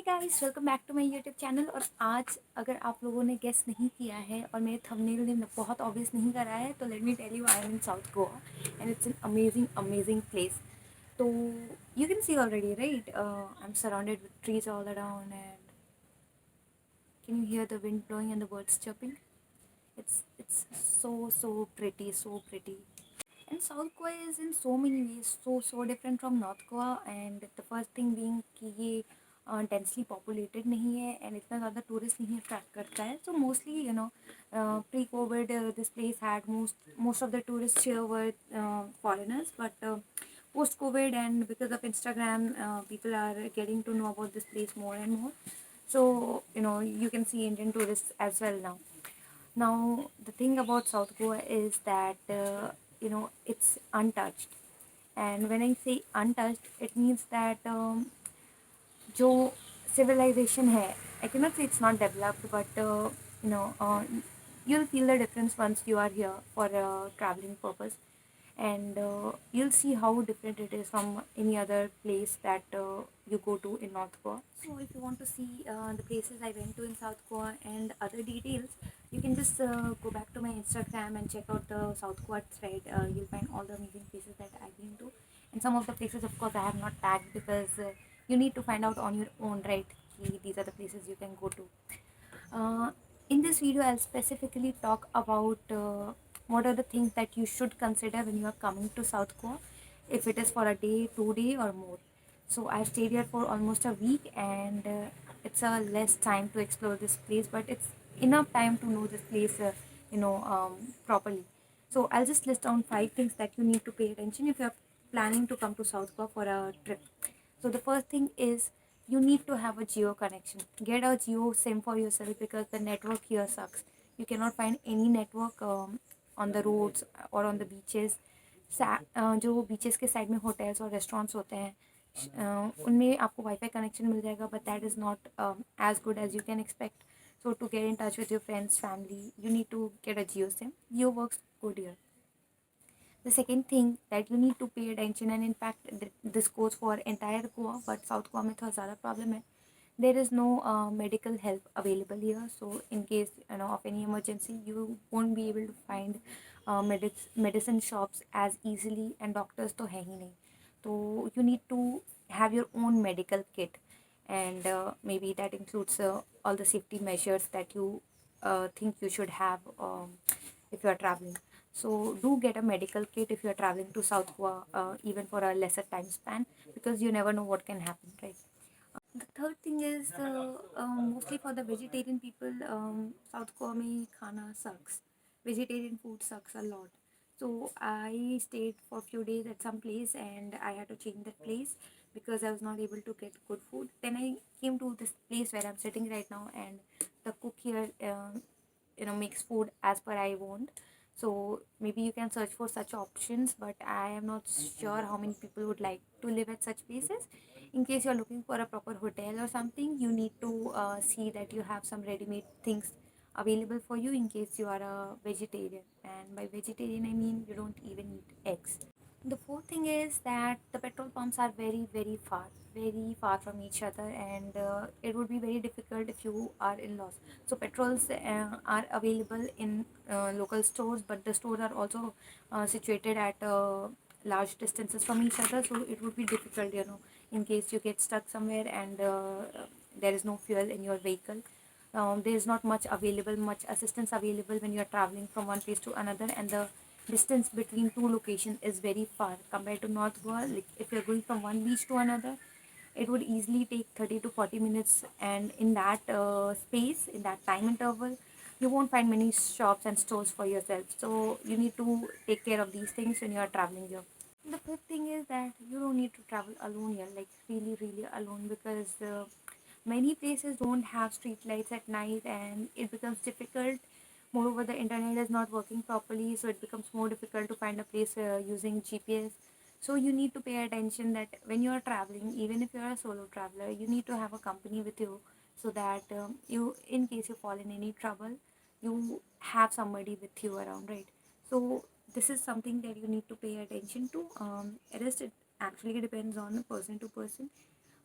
Guys, welcome back to my YouTube channel. और आज अगर आप लोगों ने गेस नहीं किया है और मेरे थंबनेल ने बहुत ऑब्वियस नहीं करा है, तो let me tell you, I am in South Goa and it's an amazing amazing place. तो you can see already, right? I am surrounded with trees all around and can you hear the wind blowing and the birds chirping? It's so pretty, so pretty. And South Goa is in so many ways so different from North Goa. And the first thing being कि ये densely populated नहीं है and इतना ज़्यादा tourist नहीं attract करता है. So mostly pre Covid this place had most of the tourists here were foreigners, but post COVID and because of Instagram, people are getting to know about this place more and more. So you can see Indian tourists as well now. Now, the thing about South Goa is that it's untouched, and when I say untouched, it means that जो civilization है, I cannot say it's not developed, but you know you'll feel the difference once you are here for a traveling purpose, and you'll see how different it is from any other place that you go to in North Goa. So if you want to see the places I went to in South Goa and other details, you can just go back to my Instagram and check out the South Goa thread. You'll find all the amazing places that I've been to, and some of the places, of course, I have not tagged because you need to find out on your own, right? These are the places you can go to. Uh, in this video, I'll specifically talk about what are the things that you should consider when you are coming to South Goa, if it is for a day, 2 day, or more. So I've stayed here for almost a week, and it's a less time to explore this place, but it's enough time to know this place, properly. So I'll just list down 5 things that you need to pay attention if you're planning to come to South Goa for a trip. So the first thing is you need to have a Geo connection. Get a Geo SIM for yourself because the network here sucks. You cannot find any network on the roads or on the beaches. जो beaches के side में hotels और restaurants होते हैं, उनमें आपको wifi connection मिल जाएगा, but that is not as good as you can expect. So to get in touch with your friends, family, you need to get a Geo SIM. Geo works good here. The second thing that you need to pay attention, and in fact this goes for entire Goa, but South Goa में थोड़ा ज़्यादा problem है. There is no medical help available here, so in case of any emergency, you won't be able to find medicine shops as easily, and doctors तो है ही नहीं. So you need to have your own medical kit, and maybe that includes all the safety measures that you think you should have if you are traveling. So do get a medical kit if you are traveling to South Goa, even for a lesser time span, because you never know what can happen, right? The third thing is mostly for the vegetarian people, South Goa में खाना sucks. Vegetarian food sucks a lot. So I stayed for a few days at some place and I had to change that place because I was not able to get good food. Then I came to this place where I'm sitting right now, and the cook here, makes food as per I want. So maybe you can search for such options, but I am not sure how many people would like to live at such places. In case you're looking for a proper hotel or something, you need to see that you have some ready-made things available for you in case you are a vegetarian. And by vegetarian, I mean you don't even eat eggs. The fourth thing is that the petrol pumps are very far from each other, and it would be very difficult if you are in loss. So petrols are available in local stores, but the stores are also situated at large distances from each other, so it would be difficult, in case you get stuck somewhere and there is no fuel in your vehicle. There is not much assistance available when you are traveling from one place to another, and the distance between two locations is very far compared to North Goa. Like if you're going from one beach to another, it would easily take 30 to 40 minutes, and in that space, in that time interval, you won't find many shops and stores for yourself. So you need to take care of these things when you are traveling here. The fifth thing is that you don't need to travel alone here, like really alone, because many places don't have street lights at night and it becomes difficult. Moreover, the internet is not working properly, so it becomes more difficult to find a place using GPS. So you need to pay attention that when you are traveling, even if you are a solo traveler, you need to have a company with you, so that in case you fall in any trouble, you have somebody with you around, right? So this is something that you need to pay attention to. Rest, it actually depends on person to person,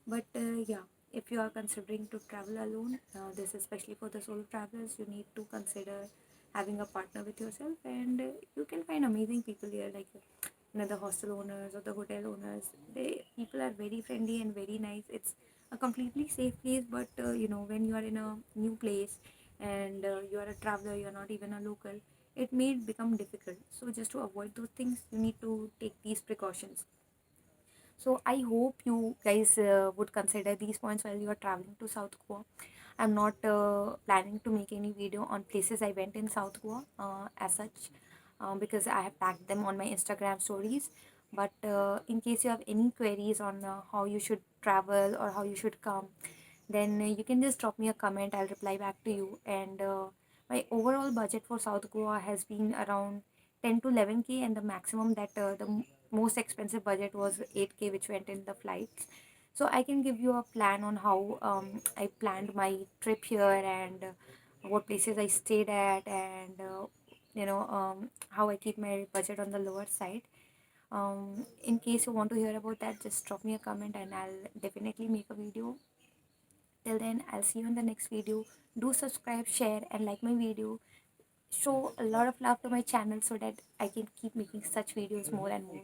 but yeah. if you are considering to travel alone, this is especially for the solo travelers, you need to consider having a partner with yourself, and you can find amazing people here, like the hostel owners or the hotel owners. They people are very friendly and very nice. It's a completely safe place, but when you are in a new place and you are a traveler, you are not even a local, it may become difficult. So just to avoid those things, you need to take these precautions. So I hope you guys would consider these points while you are traveling to South Goa. I'm not planning to make any video on places I went in South Goa as such, because I have tagged them on my Instagram stories. But in case you have any queries on how you should travel or how you should come, then you can just drop me a comment. I'll reply back to you. And my overall budget for South Goa has been around 10 to 11K, and the maximum that most expensive budget was 8K, which went in the flights. So I can give you a plan on how I planned my trip here, and what places I stayed at, and how I keep my budget on the lower side. In case you want to hear about that, just drop me a comment and I'll definitely make a video. Till then, I'll see you in the next video. Do subscribe, share, and like my video. Show a lot of love to my channel so that I can keep making such videos more and more.